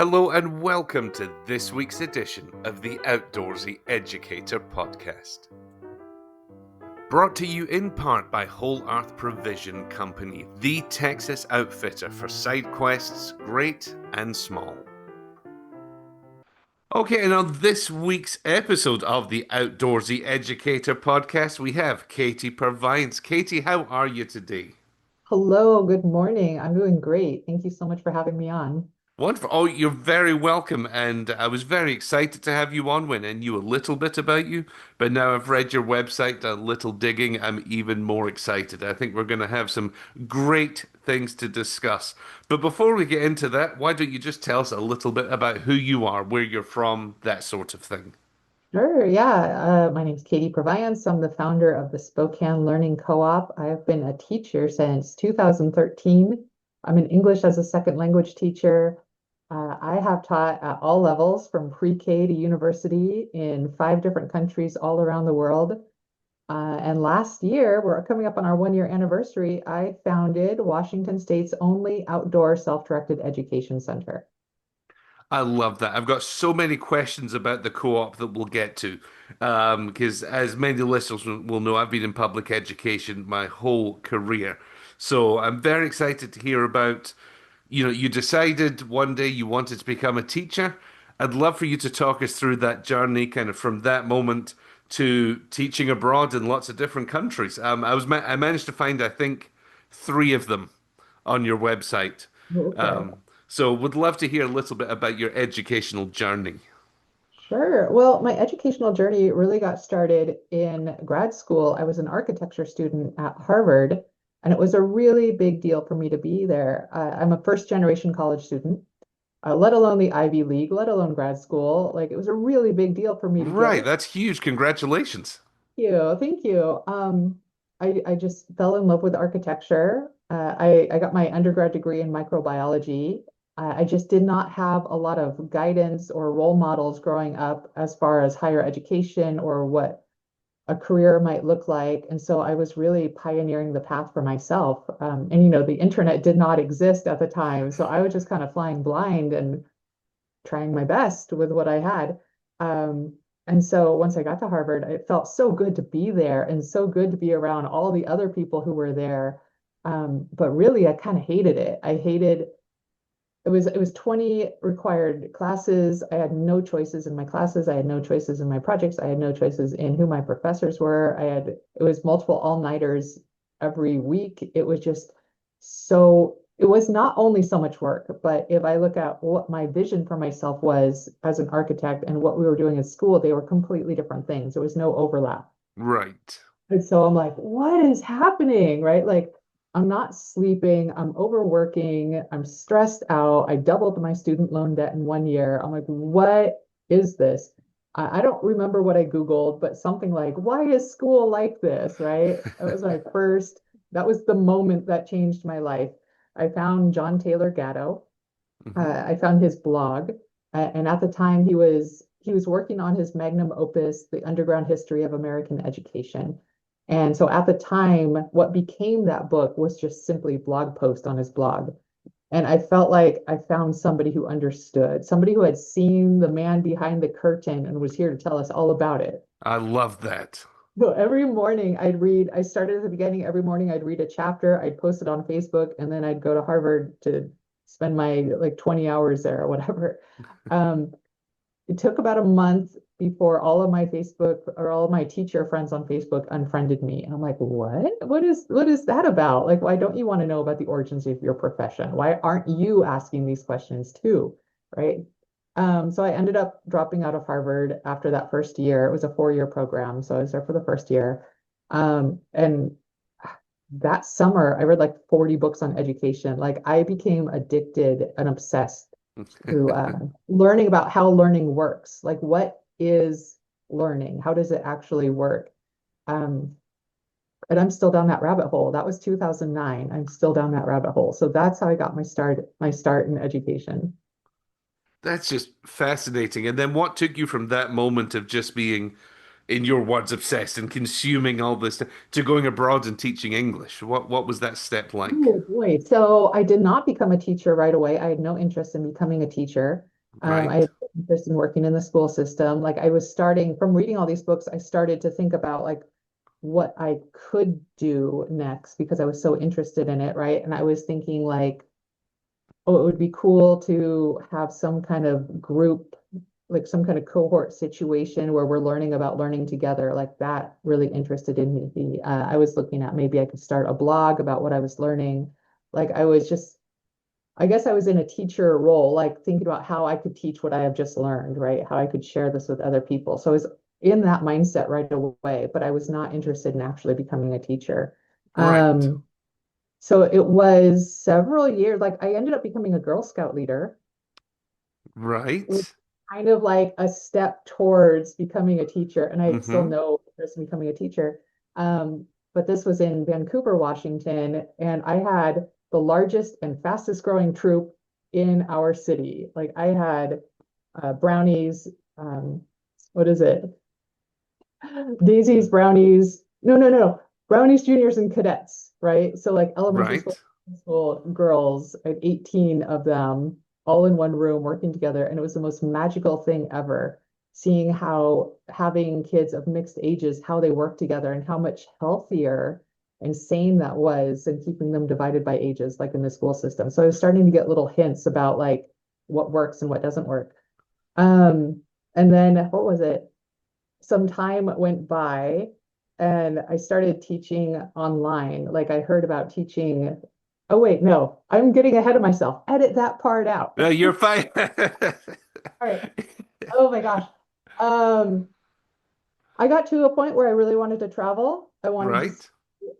Hello and welcome to this week's edition of the Outdoorsy Educator Podcast. Brought to you in part by Whole Earth Provision Company, the Texas outfitter for side quests, great and small. Okay, and on this week's episode of the Outdoorsy Educator Podcast, we have Katy Purviance. Katy, how are you today? Hello, good morning. I'm doing great. Thank you so much for having me on. Wonderful. Oh, you're very welcome. And I was very excited to have you on when I knew a little bit about you. But now I've read your website, a little digging, I'm even more excited. I think we're going to have some great things to discuss. But before we get into that, why don't you just tell us a little bit about who you are, where you're from, that sort of thing? Sure, yeah. My name is Katy Purviance. I'm the founder of the Spokane Learning Co-op. I have been a teacher since 2013. I'm an English as a second language teacher. I have taught at all levels from pre-K to university in 5 different countries all around the world. And last year, we're coming up on our 1 year anniversary, I founded Washington State's only outdoor self-directed education center. I love that. I've got so many questions about the co-op that we'll get to. Because as many listeners will know, I've been in public education my whole career. So I'm very excited to hear about, you decided one day you wanted to become a teacher. I'd love for you to talk us through that journey, kind of from that moment to teaching abroad in lots of different countries. I managed to find, I think, three of them on your website. Okay. So would love to hear a little bit about your educational journey. Sure. Well, my educational journey really got started in grad school. I was an architecture student at Harvard, and it was a really big deal for me to be there. I'm a first generation college student, let alone the Ivy League, let alone grad school. Like it was a really big deal for me to get Right, it. that's huge. Congratulations. Thank you. Thank you. I just fell in love with architecture. I got my undergrad degree in microbiology. I just did not have a lot of guidance or role models growing up as far as higher education or what a career might look like. And so I was really pioneering the path for myself. The internet did not exist at the time. So I was just kind of flying blind and trying my best with what I had. And so once I got to Harvard, it felt so good to be there and so good to be around all the other people who were there. But really, I kind of hated it. I hated it was 20 required classes. I had no choices in my classes. I had no choices in my projects. I had no choices in who my professors were. It was multiple all-nighters every week. It was just it was not only so much work, but if I look at what my vision for myself was as an architect and what we were doing in school, they were completely different things. There was no overlap. Right. And so I'm like, what is happening? Right? Like, I'm not sleeping, I'm overworking, I'm stressed out. I doubled my student loan debt in 1 year. I'm like, what is this? I don't remember what I Googled, but something like, why is school like this? Right? That was the moment that changed my life. I found John Taylor Gatto. Hmm. I found his blog, and at the time he was working on his magnum opus, The Underground History of American Education. And so at the time, what became that book was just simply blog post on his blog. And I felt like I found somebody who understood, somebody who had seen the man behind the curtain and was here to tell us all about it. I love that. So every morning I started at the beginning, every morning I'd read a chapter, I'd post it on Facebook, and then I'd go to Harvard to spend my like 20 hours there or whatever. Um, it took about a month before all of my teacher friends on Facebook unfriended me. And I'm like, what? What is that about? Like, why don't you want to know about the origins of your profession? Why aren't you asking these questions too? Right. So I ended up dropping out of Harvard after that first year. It was a 4 year program. So I was there for the first year. And that summer, I read like 40 books on education. Like I became addicted and obsessed to learning about how learning works. Like, what is learning? How does it actually work? Um, and I'm still down that rabbit hole. That was 2009. I'm still down that rabbit hole. So that's how I got my start in education. That's just fascinating. And then what took you from that moment of just being, in your words, obsessed and consuming all this to going abroad and teaching English? What was that step like? Oh boy. So I did not become a teacher right away. I had no interest in becoming a teacher. I had Right. interest in working in the school system. Like I was starting from reading all these books, I started to think about like what I could do next because I was so interested in it, right? And I was thinking like, oh, it would be cool to have some kind of group, like some kind of cohort situation where we're learning about learning together. Like that really interested in me. I was looking at maybe I could start a blog about what I was learning. Like I was just, I guess I was in a teacher role, like thinking about how I could teach what I have just learned, right? How I could share this with other people. So I was in that mindset right away, but I was not interested in actually becoming a teacher. Right. Um, so it was several years, like I ended up becoming a Girl Scout leader, which Right. kind of like a step towards becoming a teacher. And I still Mm-hmm. know the person becoming a teacher. But this was in Vancouver, Washington, and I had the largest and fastest growing troop in our city. Like I had brownies, um, what is it? Daisies, brownies. No. Brownies, juniors, and cadets, right? So like elementary Right. school, high school girls, I had 18 of them all in one room working together. And it was the most magical thing ever, seeing how having kids of mixed ages, how they work together and how much healthier and sane that was and keeping them divided by ages, like in the school system. So I was starting to get little hints about like what works and what doesn't work. Um, and then what was it? Some time went by and I started teaching online. Like I heard about teaching. Oh, wait, no, I'm getting ahead of myself. Edit that part out. No, you're fine. All right. Oh my gosh. Um, I got to a point where I really wanted to travel. I wanted to see Right.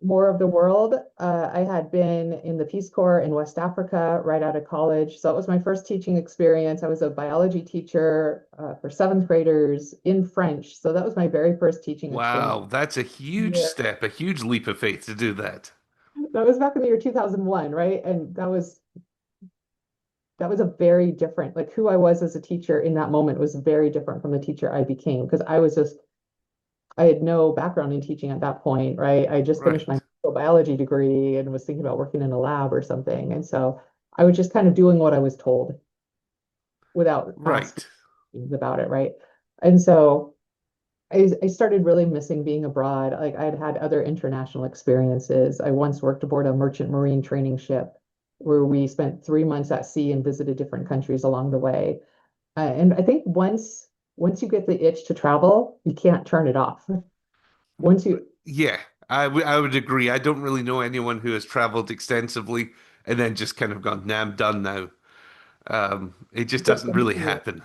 more of the world. I had been in the Peace Corps in West Africa right out of college. So it was my first teaching experience. I was a biology teacher for seventh graders in French. So that was my very first teaching experience. Wow, that's a huge Yeah. step, a huge leap of faith to do that. That was back in the year 2001, right? And that was a very different, like who I was as a teacher in that moment was very different from the teacher I became because I had no background in teaching at that point, right? I just finished my Right. biology degree and was thinking about working in a lab or something. And so I was just kind of doing what I was told without asking Right. about it, right? And so I started really missing being abroad. Like I had had other international experiences. I once worked aboard a merchant marine training ship where we spent 3 months at sea and visited different countries along the way. And I think once you get the itch to travel, you can't turn it off. Once you Yeah, I would agree. I don't really know anyone who has traveled extensively and then just kind of gone, nah, I'm done now. It just doesn't really happen.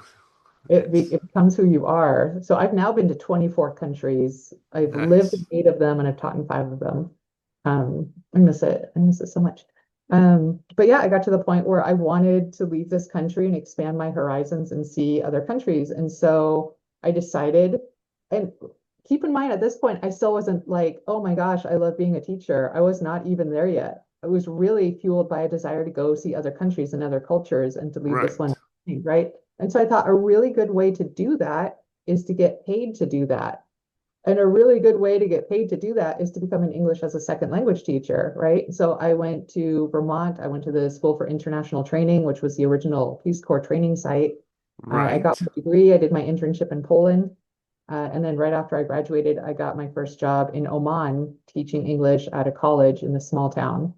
It's it becomes who you are. So I've now been to 24 countries. I've lived nice. in 8 of them and I've taught in 5 of them. I miss it. I miss it so much. But yeah, I got to the point where I wanted to leave this country and expand my horizons and see other countries. And so I decided, and keep in mind at this point, I still wasn't like, oh my gosh, I love being a teacher. I was not even there yet. I was really fueled by a desire to go see other countries and other cultures and to leave this one, Right. right? And so I thought a really good way to do that is to get paid to do that. And a really good way to get paid to do that is to become an English as a second language teacher, right? So I went to Vermont. I went to the School for International Training, which was the original Peace Corps training site. I got Right. my degree. I did my internship in Poland. And then right after I graduated, I got my first job in Oman teaching English at a college in this small town.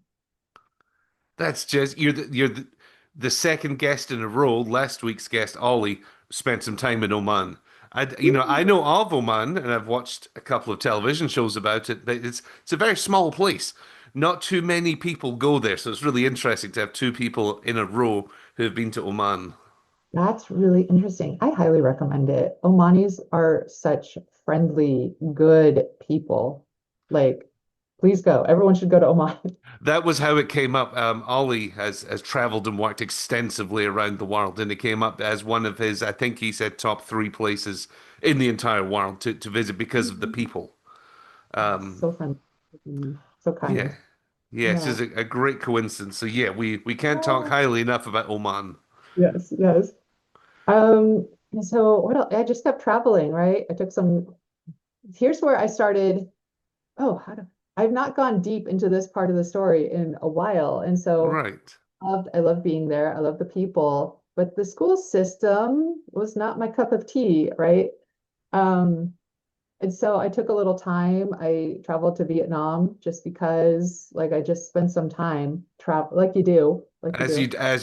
That's just the second guest in a row. Last week's guest, Ollie, spent some time in Oman. I know of Oman, and I've watched a couple of television shows about it, but it's a very small place. Not too many people go there, so it's really interesting to have two people in a row who have been to Oman. That's really interesting. I highly recommend it. Omanis are such friendly, good people. Like, please go. Everyone should go to Oman. That was how it came up. Ollie has traveled and worked extensively around the world, and it came up as one of his, I think he said, top three places in the entire world to visit because of the people. Um, So friendly, so yeah, kind. yeah, it's Yeah. just a great coincidence. So yeah, we can't talk Oh, highly enough about Oman. yes, yes. And so what else? I just kept traveling, right? I took some, here's where I started. Oh, I've not gone deep into this part of the story in a while. And so Right. I loved being there. I love the people. but the school system was not my cup of tea, right? Um, and so I took a little time. I traveled to Vietnam just because, like, I just spent some time travel, like you do. As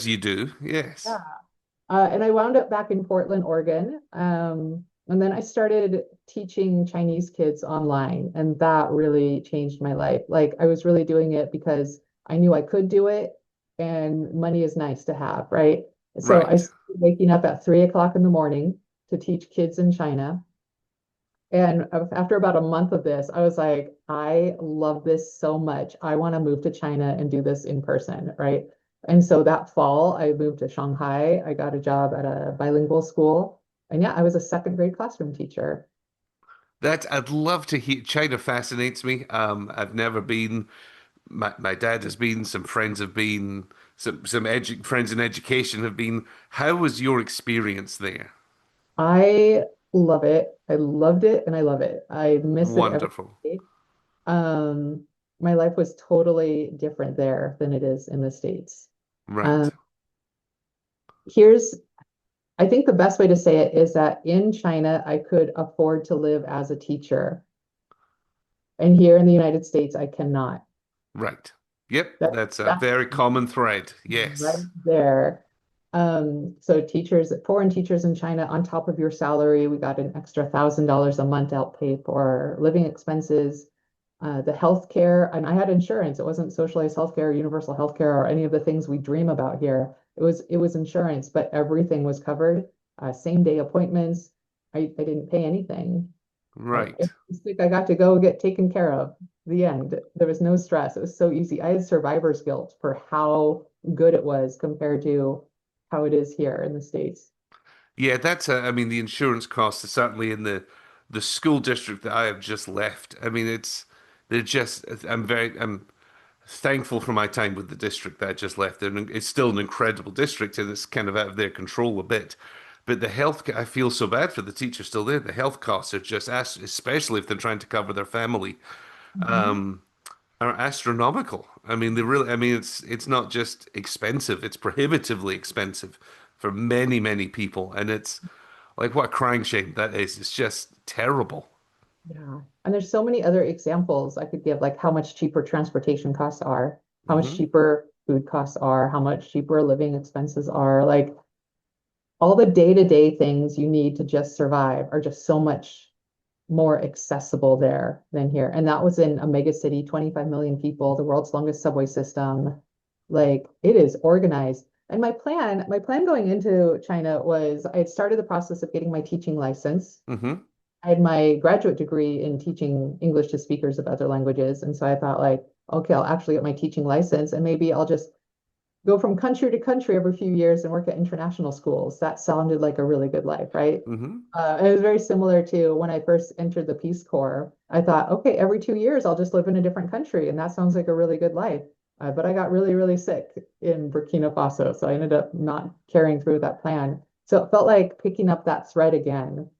you do, Yeah. yes. And I wound up back in Portland, Oregon. And then I started teaching Chinese kids online, and that really changed my life. Like, I was really doing it because I knew I could do it, and money is nice to have, right? So I Right. started waking up at 3 o'clock in the morning to teach kids in China. And after about a month of this, I was like, I love this so much. I want to move to China and do this in person, right? And so that fall, I moved to Shanghai. I got a job at a bilingual school. And yeah, I was a second grade classroom teacher. That I'd love to hear. China fascinates me. I've never been. My dad has been. Some friends have been. Some friends in education have been. How was your experience there? I love it. I loved it and I love it. I miss it every Wonderful. day. Um, my life was totally different there than it is in the States. Right. Um, here's I think the best way to say it is that in China, I could afford to live as a teacher. And here in the United States, I cannot. Right. Yep. That, That's a that's very common thread. right Yes. there. So foreign teachers in China, on top of your salary, we got an extra $1,000 a month out pay for living expenses, the health care, and I had insurance. It wasn't socialized healthcare, universal healthcare, or any of the things we dream about here. It was insurance, but everything was covered. Same day appointments. I didn't pay anything. Like if Right. I was sick, I got to go get taken care of. The end. There was no stress. It was so easy. I had survivor's guilt for how good it was compared to how it is here in the States. Yeah, I mean, the insurance costs are certainly in the school district that I have just left. I mean, they're just, I'm thankful for my time with the district that I just left. It's still an incredible district and it's kind of out of their control a bit. But I feel so bad for the teachers still there. The health costs are especially if they're trying to cover their family, Mhm. are astronomical. I mean, I mean, it's not just expensive, it's prohibitively expensive for many, many people. And it's like, what a crying shame that is. It's just terrible. Yeah. And there's so many other examples I could give, like how much cheaper transportation costs are, how much Hmm. cheaper food costs are, how much cheaper living expenses are. Like all the day-to-day things you need to just survive are just so much more accessible there than here. And that was in a mega city, 25 million people, the world's longest subway system. Like it is organized. And my plan going into China was I had started the process of getting my teaching license. Hmm. I had my graduate degree in teaching English to speakers of other languages. And so I thought like, okay, I'll actually get my teaching license and maybe I'll just go from country to country every few years and work at international schools. That sounded like a really good life, right? Hmm. It was very similar to when I first entered the Peace Corps. I thought, okay, every 2 years I'll just live in a different country, and that sounds like a really good life. But I got really, really sick in Burkina Faso, so I ended up not carrying through that plan. So it felt like picking up that thread again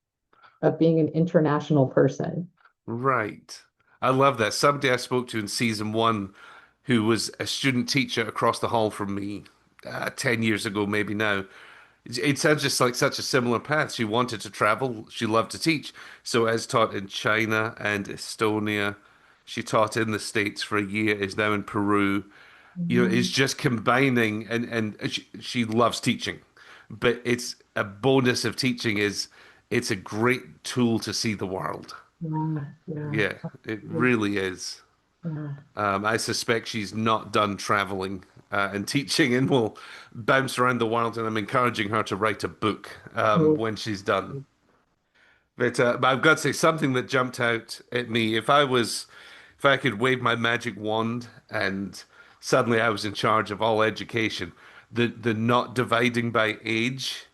of being an international person. Right. I love that. Somebody I spoke to in season one who was a student teacher across the hall from me 10 years ago, maybe now. It sounds just like such a similar path. She wanted to travel. She loved to teach. So, as taught in China and Estonia, she taught in the States for a year, is now in Peru. You know, is Mhm. just combining and she loves teaching. But it's a bonus of teaching is it's a great tool to see the world. Yeah, yeah, Yeah, it absolutely. really is. Yeah. I suspect she's not done traveling and teaching and will bounce around the world, and I'm encouraging her to write a book Oh, when she's done. But I've got to say something that jumped out at me. If I could wave my magic wand and suddenly I was in charge of all education, the not dividing by age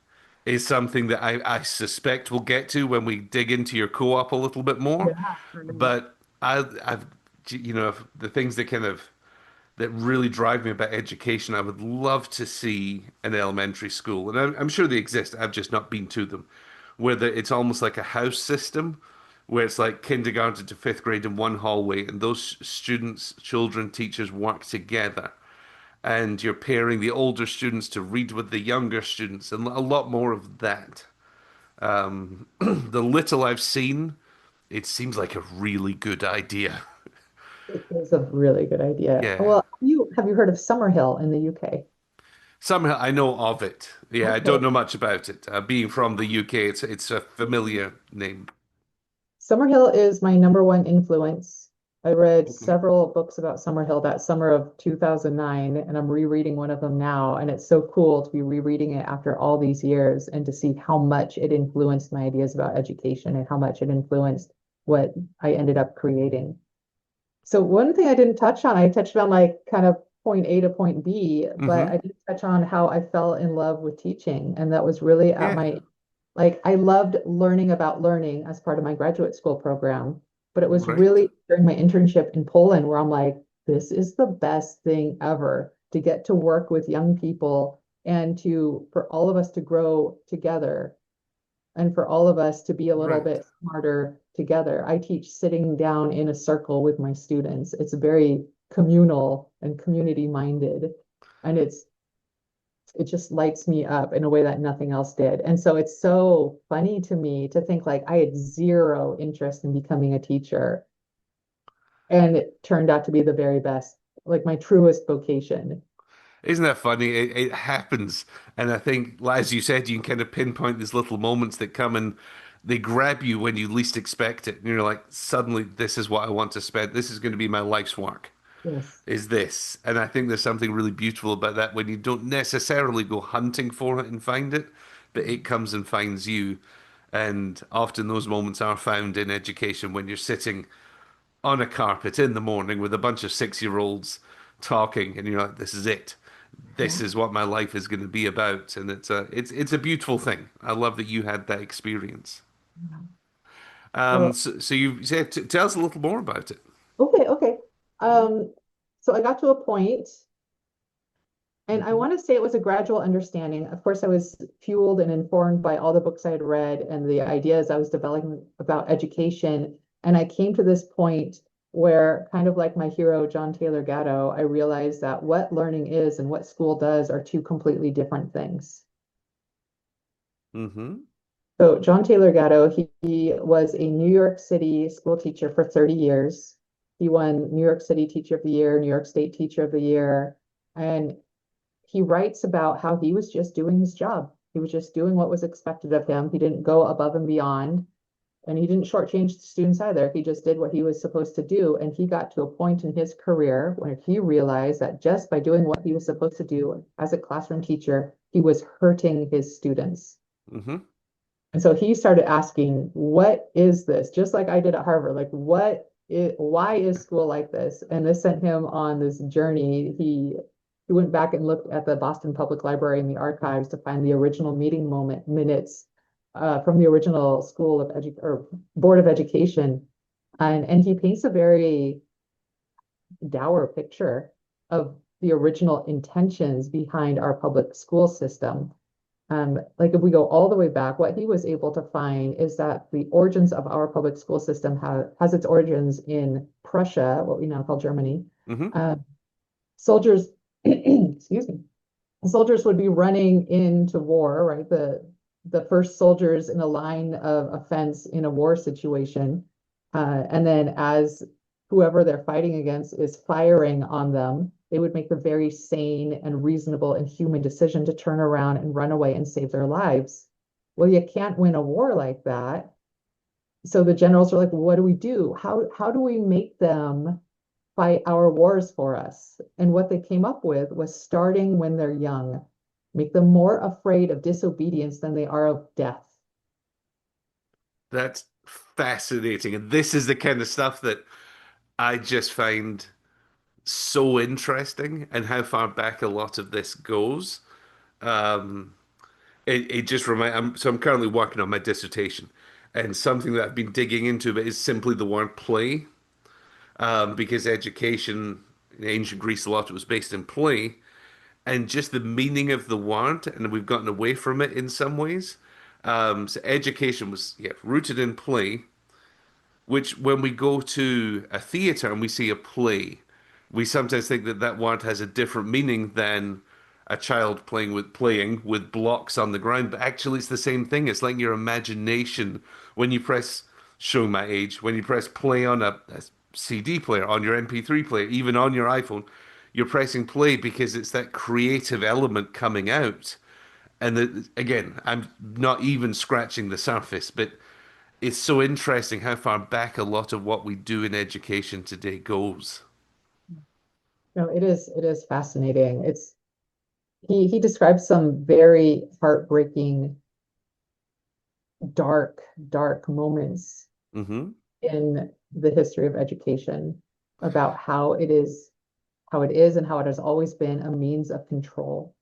is something that I suspect we'll get to when we dig into your co-op a little bit more. yeah, right. But I've, the things that really drive me about education, I would love to see an elementary school, and I'm sure they exist. I've just not been to them, where it's almost like a house system, where it's like kindergarten to fifth grade in one hallway, and those students, children, teachers work together, and you're pairing the older students to read with the younger students, and a lot more of that. The little I've seen, it seems like a really good idea. It is a really good idea. Yeah. Well, have you heard of Summerhill in the UK? Somehow I know of it. Yeah, I don't Okay. know much about it. Being from the UK, it's a familiar name. Summerhill is my number one influence. I read Okay. several books about Summerhill that summer of 2009, and I'm rereading one of them now. And it's so cool to be rereading it after all these years and to see how much it influenced my ideas about education and how much it influenced what I ended up creating. So one thing I didn't touch on, I touched on like kind of point A to point B, but Mm-hmm. I didn't touch on how I fell in love with teaching. And that was really at Yeah. my, like, I loved learning about learning as part of my graduate school program. But it was Right. really during my internship in Poland where I'm like, this is the best thing ever to get to work with young people and for all of us to grow together and for all of us to be a little Right. bit smarter together. I teach sitting down in a circle with my students. It's very communal and community minded. And it just lights me up in a way that nothing else did. And so it's so funny to me to think like I had zero interest in becoming a teacher. And it turned out to be the very best, like my truest vocation. Isn't that funny? It happens. And I think, as you said, you can kind of pinpoint these little moments that come and they grab you when you least expect it. And you're like, suddenly, this is what I want to spend. This is going to be my life's work, Yes. is this. And I think there's something really beautiful about that when you don't necessarily go hunting for it and find it, but it comes and finds you. And often those moments are found in education when you're sitting on a carpet in the morning with a bunch of 6-year-olds talking, and you're like, this is it. This Yeah. is what my life is going to be about, and it's a beautiful thing. I love that you had that experience. Well, So you said, tell us a little more about it. okay, okay. Yeah. Um, so I got to a point. And I Hmm. want to say it was a gradual understanding. Of course, I was fueled and informed by all the books I had read and the ideas I was developing about education. And I came to this point where, kind of like my hero, John Taylor Gatto, I realized that what learning is and what school does are two completely different things. Hmm. So, John Taylor Gatto, he was a New York City school teacher for 30 years. He won New York City Teacher of the Year, New York State Teacher of the Year. And he writes about how he was just doing his job. He was just doing what was expected of him. He didn't go above and beyond, and he didn't shortchange the students either. He just did what he was supposed to do. And he got to a point in his career where he realized that just by doing what he was supposed to do as a classroom teacher, he was hurting his students. Hmm. And so he started asking, what is this? Just like I did at Harvard, like why is school like this? And this sent him on this journey. He went back and looked at the Boston Public Library and the archives to find the original meeting moment minutes from the original School of Edu or Board of Education. And he paints a very dour picture of the original intentions behind our public school system. Like if we go all the way back, what he was able to find is that the origins of our public school system has its origins in Prussia, what we now call Germany. Hmm. Uh, soldiers, excuse me, soldiers would be running into war, right? The first soldiers in a line of offense in a war situation. And then as whoever they're fighting against is firing on them, they would make the very sane and reasonable and human decision to turn around and run away and save their lives. Well, you can't win a war like that. So the generals are like, well, what do we do? How do we make them fight our wars for us? And what they came up with was starting when they're young, make them more afraid of disobedience than they are of death. That's fascinating, and this is the kind of stuff that I just find so interesting, and how far back a lot of this goes. Um, it just so I'm currently working on my dissertation, and something that I've been digging into is simply the word play, because education in ancient Greece, a lot of it was based in play, and just the meaning of the word, and we've gotten away from it in some ways. So education was, yeah, rooted in play, which when we go to a theater and we see a play, we sometimes think that that word has a different meaning than a child playing with blocks on the ground, but actually it's the same thing. It's like your imagination when you press, showing my age, when you press play on a CD player, on your MP3 player, even on your iPhone, you're pressing play because it's that creative element coming out. And again, I'm not even scratching the surface, but it's so interesting how far back a lot of what we do in education today goes. No, it is fascinating. It's he describes some very heartbreaking, dark moments Hmm. in the history of education about how it is and how it has always been a means of control.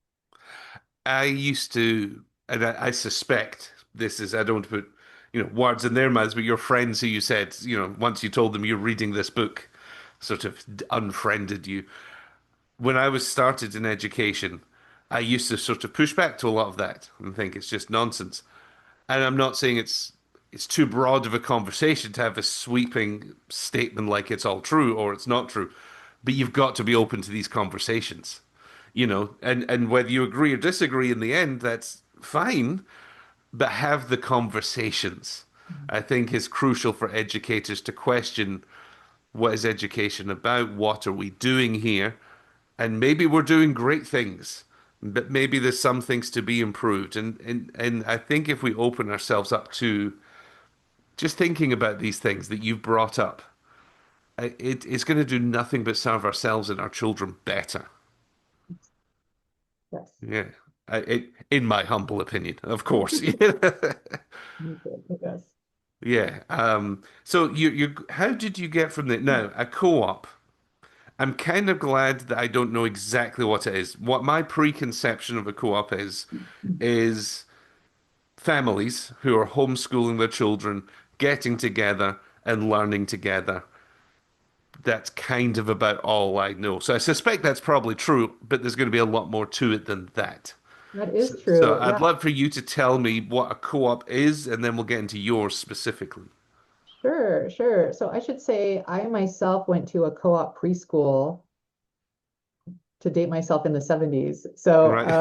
I used to, and I suspect this is, I don't want to put, words in their mouths, but your friends who you said, once you told them you're reading this book, sort of unfriended you. When I was started in education, I used to sort of push back to a lot of that and think it's just nonsense. And I'm not saying it's too broad of a conversation to have a sweeping statement like it's all true or it's not true. But you've got to be open to these conversations, and whether you agree or disagree in the end, that's fine, but have the conversations. I think is crucial for educators to question what is education about? What are we doing here? And maybe we're doing great things, but maybe there's some things to be improved. And I think if we open ourselves up to just thinking about these things that you've brought up, it's going to do nothing but serve ourselves and our children better. Yes. Yeah. In my humble opinion, of course. Yes. Yeah. So how did you get from there? Now, a co-op. I'm kind of glad that I don't know exactly what it is. What my preconception of a co-op is families who are homeschooling their children, getting together and learning together. That's kind of about all I know. So I suspect that's probably true, but there's going to be a lot more to it than that. That So, is so true. I'd Yeah, love for you to tell me what a co-op is, and then we'll get into yours specifically. sure, sure. So I should say I myself went to a co-op preschool to date myself in the 70s. Right.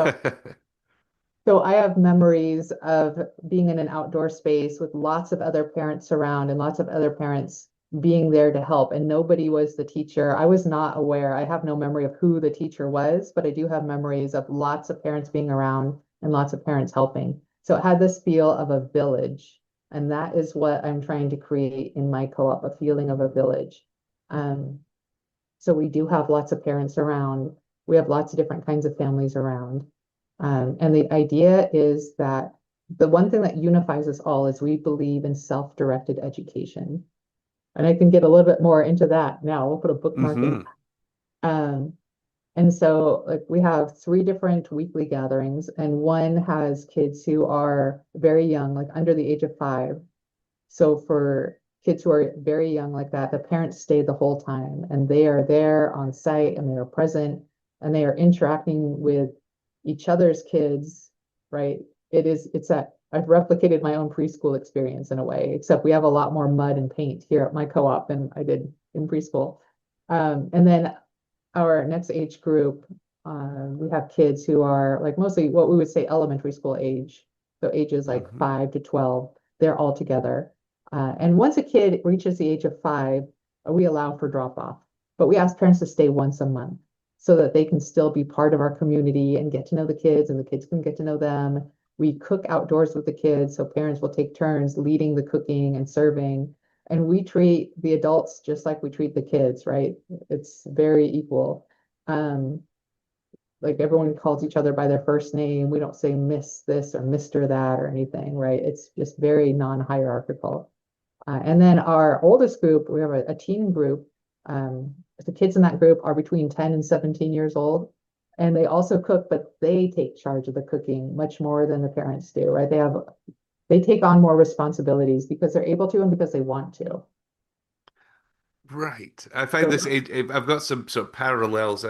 So I have memories of being in an outdoor space with lots of other parents around and lots of other parents being there to help, and nobody was the teacher. I was not aware. I have no memory of who the teacher was, but I do have memories of lots of parents being around and lots of parents helping. So it had this feel of a village, and that is what I'm trying to create in my co-op, a feeling of a village. Um, so we do have lots of parents around. We have lots of different kinds of families around. And the idea is that the one thing that unifies us all is we believe in self-directed education. And I can get a little bit more into that now. We'll put a bookmark in. Hmm. Um, and so like we have three different weekly gatherings, and one has kids who are very young, like under the age of 5. So for kids who are very young like that, the parents stay the whole time and they are there on site and they are present and they are interacting with each other's kids, right? It's that I've replicated my own preschool experience in a way, except we have a lot more mud and paint here at my co-op than I did in preschool. And then our next age group, we have kids who are like mostly what we would say elementary school age. So ages like Hmm. 5 to 12, they're all together. And once a kid reaches the age of 5, we allow for drop off, but we ask parents to stay once a month so that they can still be part of our community and get to know the kids and the kids can get to know them. We cook outdoors with the kids, so parents will take turns leading the cooking and serving. And we treat the adults just like we treat the kids, right? It's very equal. Um, like everyone calls each other by their first name. We don't say Miss this or Mr. that or anything, right? It's just very non-hierarchical. And then our oldest group, we have a teen group. The kids in that group are between 10 and 17 years old. And they also cook, but they take charge of the cooking much more than the parents do, right? They take on more responsibilities because they're able to and because they want to. Right. I find So this. I've got some sort of parallels.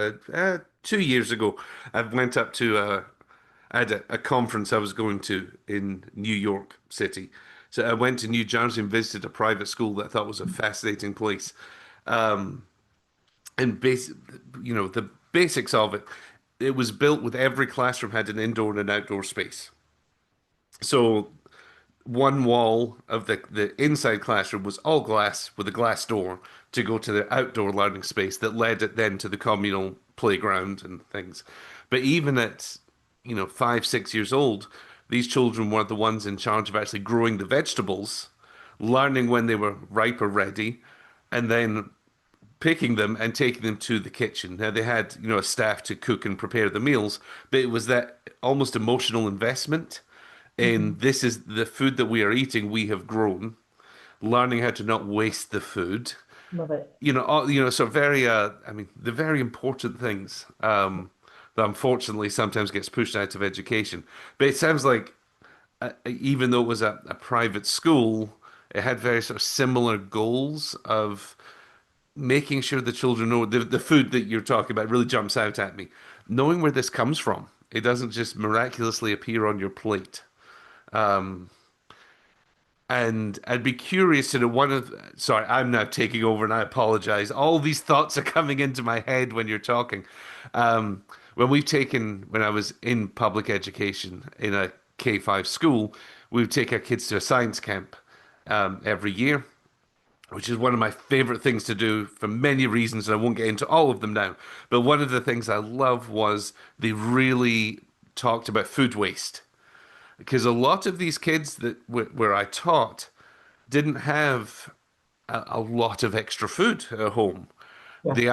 2 years ago, I went up to I had a conference I was going to in New York City. So I went to New Jersey and visited a private school that I thought was a fascinating place. and the basics of it. It was built with every classroom had an indoor and an outdoor space. So one wall of the inside classroom was all glass with a glass door to go to the outdoor learning space that led it then to the communal playground and things. But even at, 5, 6 years old, these children were the ones in charge of actually growing the vegetables, learning when they were ripe or ready, and then picking them and taking them to the kitchen. Now they had, a staff to cook and prepare the meals, but it was that almost emotional investment in Mhm. this is the food that we are eating, we have grown, learning how to not waste the food. Love it. So very, I mean, the very important things that unfortunately sometimes gets pushed out of education. But it sounds like even though it was a private school, it had very sort of similar goals of making sure the children know the food that you're talking about really jumps out at me. Knowing where this comes from, it doesn't just miraculously appear on your plate. And I'd be curious to know sorry, I'm now taking over and I apologize. All these thoughts are coming into my head when you're talking. When I was in public education in a K-5 school, we would take our kids to a science camp every year, which is one of my favorite things to do for many reasons, and I won't get into all of them now. But one of the things I love was they really talked about food waste because a lot of these kids where I taught didn't have a lot of extra food at home. Yeah. The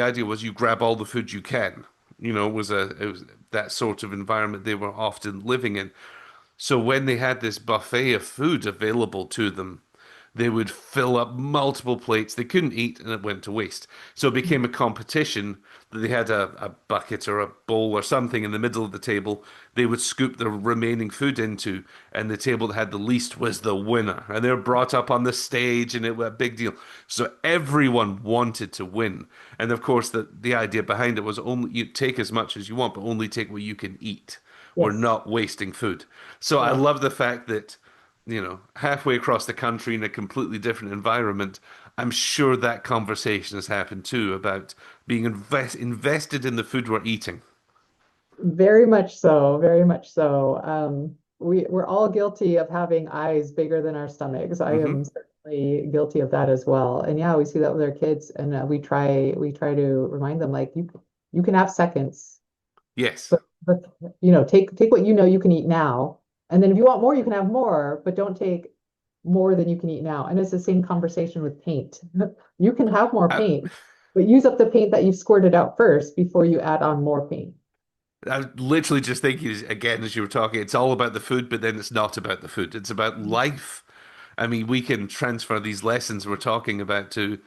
idea was you grab all the food you can. It was that sort of environment they were often living in. So when they had this buffet of food available to them, they would fill up multiple plates they couldn't eat and it went to waste. So it became a competition that they had a bucket or a bowl or something in the middle of the table they would scoop the remaining food into, and the table that had the least was the winner. And they were brought up on the stage and it was a big deal. So everyone wanted to win. And of course the idea behind it was only you take as much as you want, but only take what you can eat. We're Yes. not wasting food. So I Right. love the fact that halfway across the country in a completely different environment, I'm sure that conversation has happened too about being invested in the food we're eating. Very much so, very much so. We're all guilty of having eyes bigger than our stomachs. I Hmm. am certainly guilty of that as well. And yeah, we see that with our kids, and we try to remind them like you can have seconds, Yes. but take what you know you can eat now, and then if you want more, you can have more, but don't take more than you can eat now. And it's the same conversation with paint. You can have more I, paint, but use up the paint that you've squirted out first before you add on more paint. I was literally just thinking again as you were talking, it's all about the food, but then it's not about the food. It's about life. I mean, we can transfer these lessons we're talking about to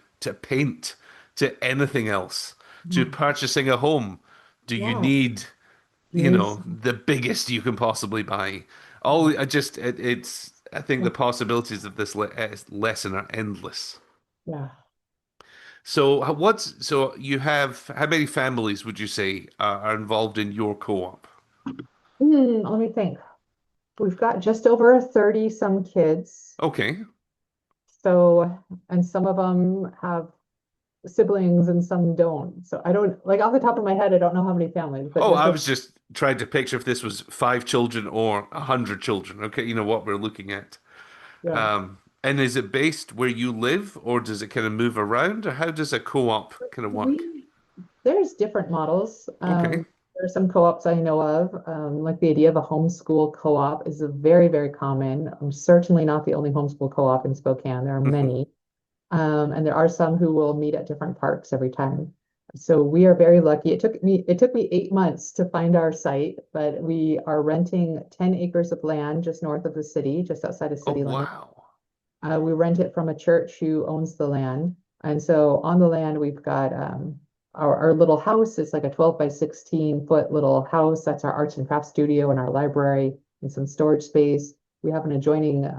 paint, to anything else, to Yeah. purchasing a home. Do you Yeah. need, You need some, the biggest you can possibly buy? It's, I think yeah, the possibilities of this lesson are endless. yeah. So you have, how many families would you say are involved in your co-op? Let me think. We've got just over 30 some kids. Okay. So, and some of them have siblings and some don't. So I don't, like off the top of my head, I don't know how many families, but Oh, just I over, was just trying to picture if this was 5 children or 100 children. Okay, you know what we're looking at. yeah. And is it based where you live, or does it kind of move around, or how does a co-op kind of work? We, there's different models. Okay. There are some co-ops I know of. Like the idea of a homeschool co-op is a very, very common. I'm certainly not the only homeschool co-op in Spokane. There are many. And there are some who will meet at different parks every time. So we are very lucky. It took me 8 months to find our site, but we are renting 10 acres of land just north of the city, just outside of Oh, city limits. wow. We rent it from a church who owns the land. And so on the land, we've got our little house. It's like a 12 by 16-foot little house. That's our arts and crafts studio and our library and some storage space. We have an adjoining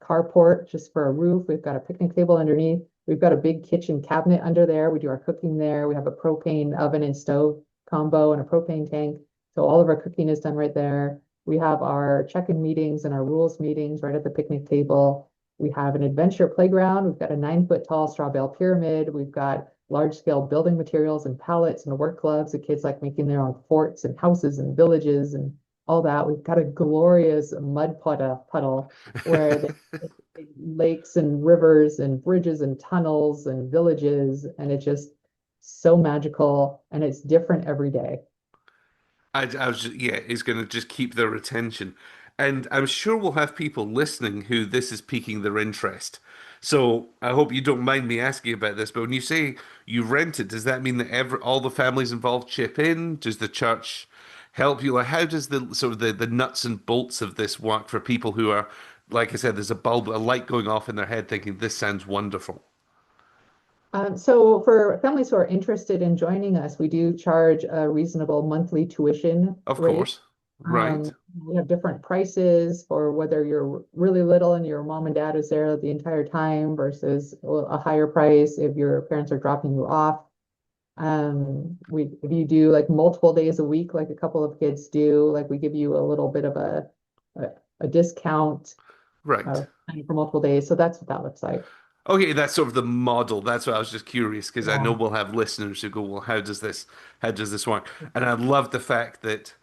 carport just for a roof. We've got a picnic table underneath. We've got a big kitchen cabinet under there. We do our cooking there. We have a propane oven and stove combo and a propane tank. So all of our cooking is done right there. We have our check-in meetings and our rules meetings right at the picnic table. We have an adventure playground. We've got a 9-foot tall straw bale pyramid. We've got large scale building materials and pallets and work gloves. The kids like making their own forts and houses and villages and all that. We've got a glorious mud puddle where they lakes and rivers and bridges and tunnels and villages, and it's just so magical and it's different every day. I was just, yeah, it's going to just keep their attention. And I'm sure we'll have people listening who this is piquing their interest. So I hope you don't mind me asking about this, but when you say you rent it, does that mean that all the families involved chip in? Does the church help you? Like, how does the sort of the nuts and bolts of this work for people who are, like I said, there's a light going off in their head thinking this sounds wonderful. So for families who are interested in joining us, we do charge a reasonable monthly tuition Of rate. course. Right. We have different prices for whether you're really little and your mom and dad is there the entire time versus a higher price if your parents are dropping you off. If you do like multiple days a week, like a couple of kids do, like we give you a little bit of a, a discount Right. for multiple days. So that's what that looks like. Okay, that's sort of the model. That's why I was just curious because I know Yeah. we'll have listeners who go, "Well, how does this work?" And I love the fact that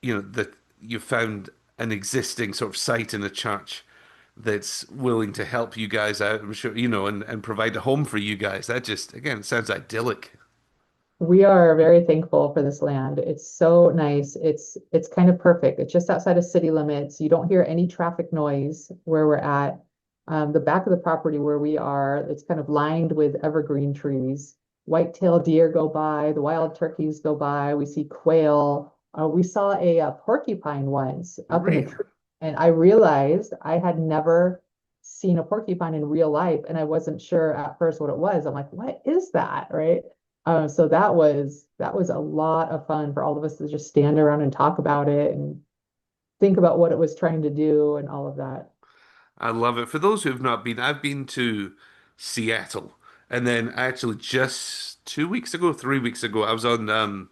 that you found an existing sort of site in a church that's willing to help you guys out. I'm sure and provide a home for you guys. That just again sounds idyllic. We are very thankful for this land. It's so nice. It's kind of perfect. It's just outside of city limits. You don't hear any traffic noise where we're at. The back of the property where we are, it's kind of lined with evergreen trees. White-tailed deer go by, the wild turkeys go by. We see quail. We saw a porcupine once up in the Really, tree, and I realized I had never seen a porcupine in real life, and I wasn't sure at first what it was. I'm like, what is that, right? So that was a lot of fun for all of us to just stand around and talk about it and think about what it was trying to do and all of that. I love it. For those who have not been, I've been to Seattle, and then actually just 2 weeks ago, 3 weeks ago, I was on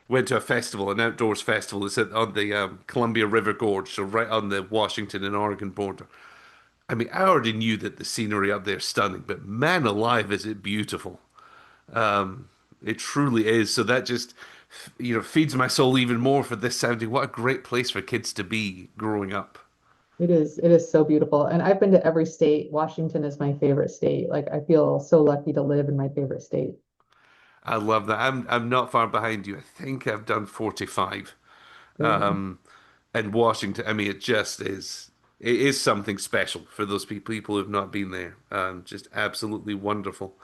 went to a festival, an outdoors festival. It's on the Columbia River Gorge, so right on the Washington and Oregon border. I mean, I already knew that the scenery up there is stunning, but man alive, is it beautiful. It truly is. So that just, feeds my soul even more for this sounding. What a great place for kids to be growing up. It is so beautiful. And I've been to every state. Washington is my favorite state. Like I feel so lucky to live in my favorite state. I love that. I'm not far behind you. I think I've done 45. So And Washington, I mean, it is something special for those people who have not been there. Just absolutely wonderful.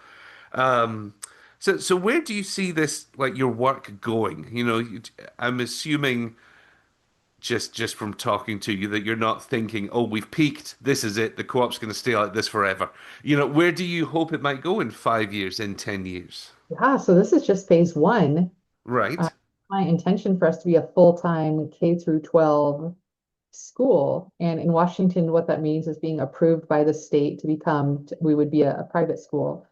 Um, so where do you see this, like your work going? I'm assuming just from talking to you that you're not thinking, oh, we've peaked. This is it. The co-op's going to stay like this forever. Where do you hope it might go in 5 years, in 10 years? yeah, so this is just phase one. Uh, Right. my intention for us to be a full-time K through 12 school. And in Washington, what that means is being approved by the state to become, we would be a private school.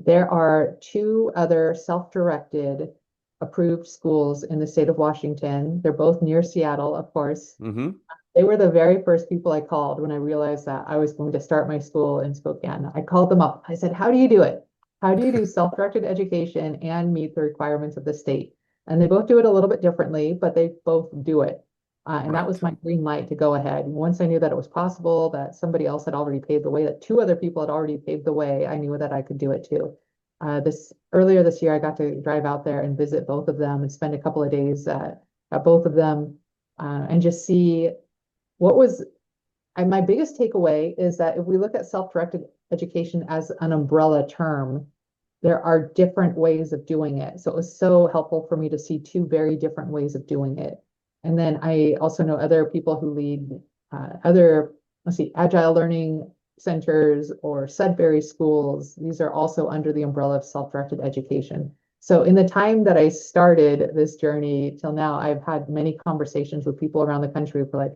There are two other self-directed approved schools in the state of Washington. They're both near Seattle, of course. Mm-hmm. They were the very first people I called when I realized that I was going to start my school in Spokane. I called them up. I said, how do you do it? How do you do self-directed education and meet the requirements of the state? And they both do it a little bit differently, but they both do it. And that was Right. my green light to go ahead. Once I knew that it was possible, that somebody else had already paved the way, that two other people had already paved the way, I knew that I could do it too. This earlier this year, I got to drive out there and visit both of them and spend a couple of days at both of them and just see what was and my biggest takeaway is that if we look at self-directed education as an umbrella term, there are different ways of doing it. So it was so helpful for me to see two very different ways of doing it. And then I also know other people who lead other, let's see, agile learning centers or Sudbury schools. These are also under the umbrella of self-directed education. So in the time that I started this journey till now, I've had many conversations with people around the country who are like,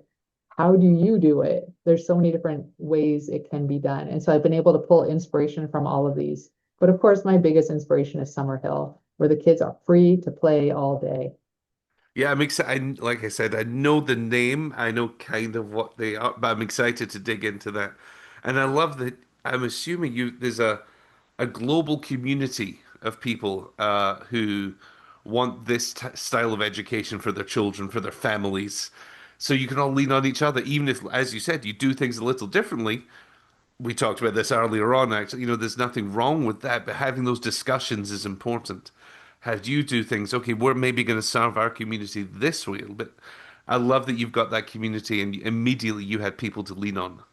how do you do it? There's so many different ways it can be done. And so I've been able to pull inspiration from all of these. But of course, my biggest inspiration is Summerhill, where the kids are free to play all day. Yeah, I'm excited. Like I said, I know the name. I know kind of what they are, but I'm excited to dig into that. And I love that. I'm assuming there's a global community of people who want this style of education for their children, for their families. So you can all lean on each other, even if, as you said, you do things a little differently. We talked about this earlier on, actually. There's nothing wrong with that, but having those discussions is important. How do you do things? Okay, we're maybe going to serve our community this way a little bit. I love that you've got that community and immediately you had people to lean on.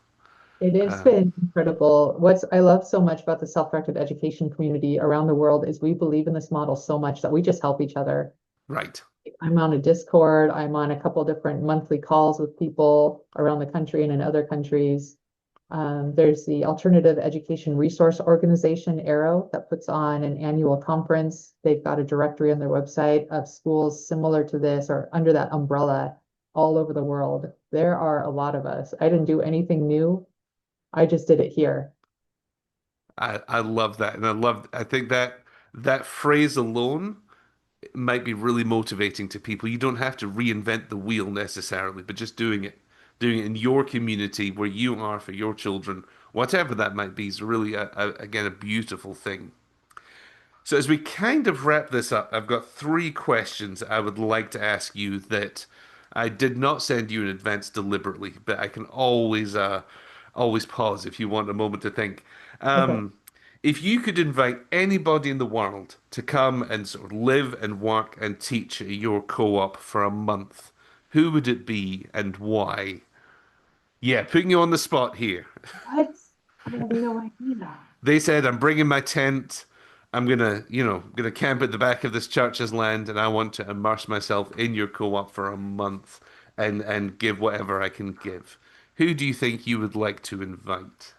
It has been incredible. What I love so much about the self-directed education community around the world is we believe in this model so much that we just help each other. Right. I'm on a Discord. I'm on a couple different monthly calls with people around the country and in other countries. There's the Alternative Education Resource Organization, Arrow, that puts on an annual conference. They've got a directory on their website of schools similar to this or under that umbrella all over the world. There are a lot of us. I didn't do anything new. I just did it here. I love that. And I think that that phrase alone might be really motivating to people. You don't have to reinvent the wheel necessarily, but just doing it in your community where you are for your children, whatever that might be, is really again a beautiful thing. So as we kind of wrap this up, I've got three questions I would like to ask you that I did not send you in advance deliberately, but I can always pause if you want a moment to think. Okay. Um, if you could invite anybody in the world to come and sort of live and work and teach at your co-op for a month, who would it be and why? Yeah, putting you on the spot here. What? I have no idea. They said, I'm bringing my tent. I'm gonna camp at the back of this church's land, and I want to immerse myself in your co-op for a month and give whatever I can give. Who do you think you would like to invite?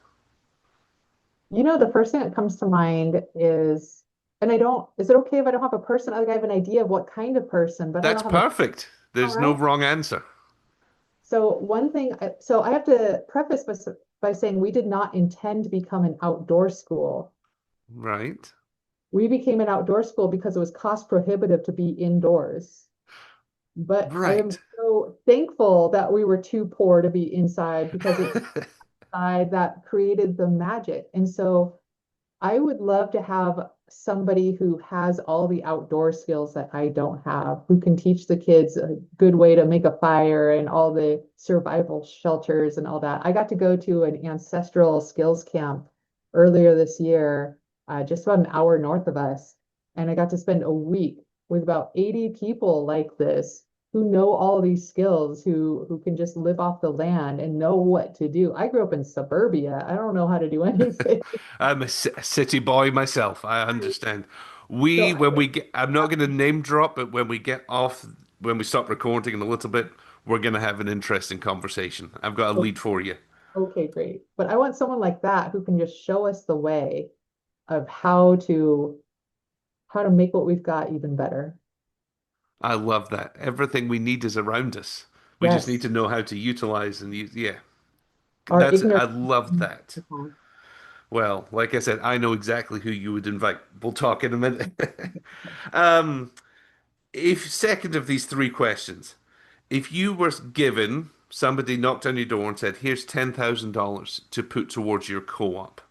The first thing that comes to mind is, and is it okay if I don't have a person? Like, I have an idea of what kind of person, but I That's don't have a, perfect. all There's no right. wrong answer. So one thing, so I have to preface by saying we did not intend to become an outdoor school. Right. We became an outdoor school because it was cost prohibitive to be indoors. But I am Right. so thankful that we were too poor to be inside because it's inside that created the magic. And so I would love to have somebody who has all the outdoor skills that I don't have, who can teach the kids a good way to make a fire and all the survival shelters and all that. I got to go to an ancestral skills camp earlier this year, just about an hour north of us. And I got to spend a week with about 80 people like this who know all these skills, who can just live off the land and know what to do. I grew up in suburbia. I don't know how to do anything. I'm a city boy myself. I understand. So When we get, I'm not going to name drop, but when we get off, when we stop recording in a little bit, we're going to have an interesting conversation. I've got a lead for you. okay, great. But I want someone like that who can just show us the way of how to make what we've got even better. I love that. Everything we need is around us. We just need Yes, to know how to utilize and use. Yeah, our I ignorance. love that. Well, like I said, I know exactly who you would invite. We'll talk in a minute. Um, if second of these three questions, if you were given somebody knocked on your door and said, "Here's $10,000 to put towards your co-op,"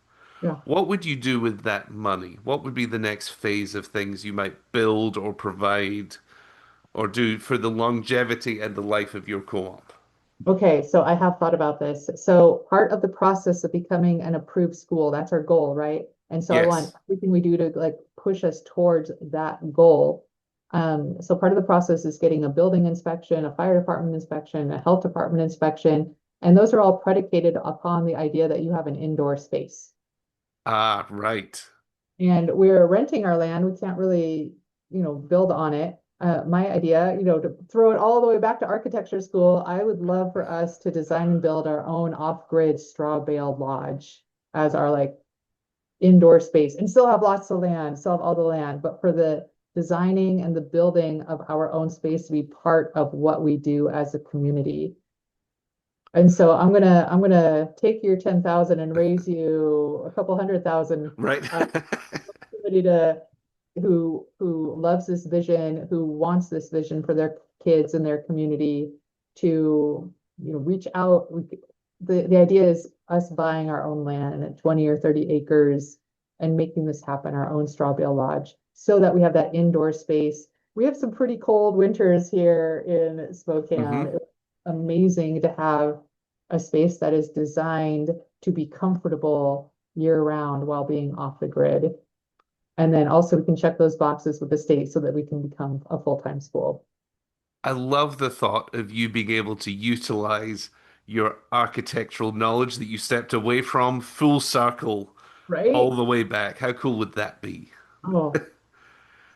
Yeah. what would you do with that money? What would be the next phase of things you might build or provide or do for the longevity and the life of your co-op? Okay, so I have thought about this. So part of the process of becoming an approved school, that's our goal, right? And so I want Yes. everything we do to like push us towards that goal. So part of the process is getting a building inspection, a fire department inspection, a health department inspection, and those are all predicated upon the idea that you have an indoor space. Ah, right. And we're renting our land. We can't really, build on it. My idea, to throw it all the way back to architecture school, I would love for us to design and build our own off-grid straw baled lodge as our like indoor space and still have lots of land, still have all the land, but for the designing and the building of our own space to be part of what we do as a community. And so I'm gonna take your 10,000 and raise you a couple 100,000 Right. somebody to who loves this vision, who wants this vision for their kids and their community to, reach out. The idea is us buying our own land at 20 or 30 acres and making this happen, our own Strawbale Lodge, so that we have that indoor space. We have some pretty cold winters here in Spokane. Hmm. It's amazing to have a space that is designed to be comfortable year round while being off the grid. And then also we can check those boxes with the state so that we can become a full-time school. I love the thought of you being able to utilize your architectural knowledge that you stepped away from full circle all Right? the way back. How cool would that be? Oh, so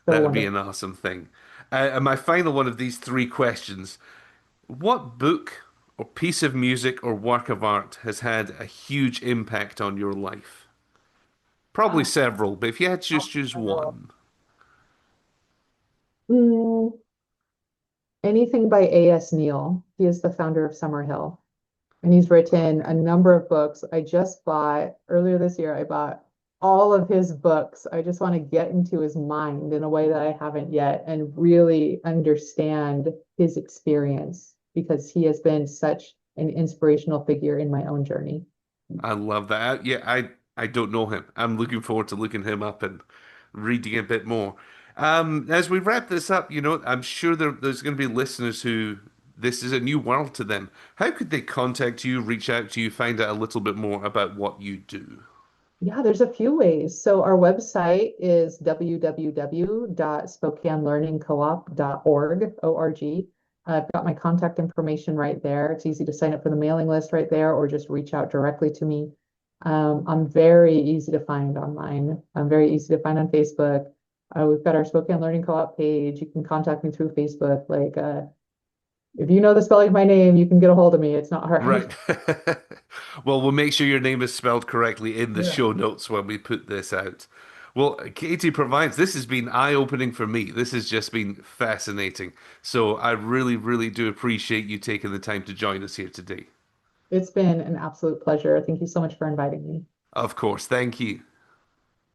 That would be an wonderful. awesome thing. And my final one of these three questions: what book or piece of music or work of art has had a huge impact on your life? Probably Ah, several, but if you had to just choose several. one. Mm, anything by A.S. Neal. He is the founder of Summerhill. And he's written a number of books. I just bought earlier this year, I bought all of his books. I just want to get into his mind in a way that I haven't yet and really understand his experience because he has been such an inspirational figure in my own journey. I love that. I don't know him. I'm looking forward to looking him up and reading a bit more. As we wrap this up, I'm sure there's going to be listeners who this is a new world to them. How could they contact you, reach out to you, find out a little bit more about what you do? Yeah, there's a few ways. So our website is www.spokanelearningcoop.org, O-R-G. I've got my contact information right there. It's easy to sign up for the mailing list right there or just reach out directly to me. I'm very easy to find online. I'm very easy to find on Facebook. We've got our Spokane Learning Co-op page. You can contact me through Facebook. If you know the spelling of my name, you can get a hold of me. It's not hard. Right. Well, we'll make sure your name is spelled correctly in the Yeah. show notes when we put this out. Well, Katie Provides, this has been eye-opening for me. This has just been fascinating. So I really, really do appreciate you taking the time to join us here today. It's been an absolute pleasure. Thank you so much for inviting me. Of course. Thank you.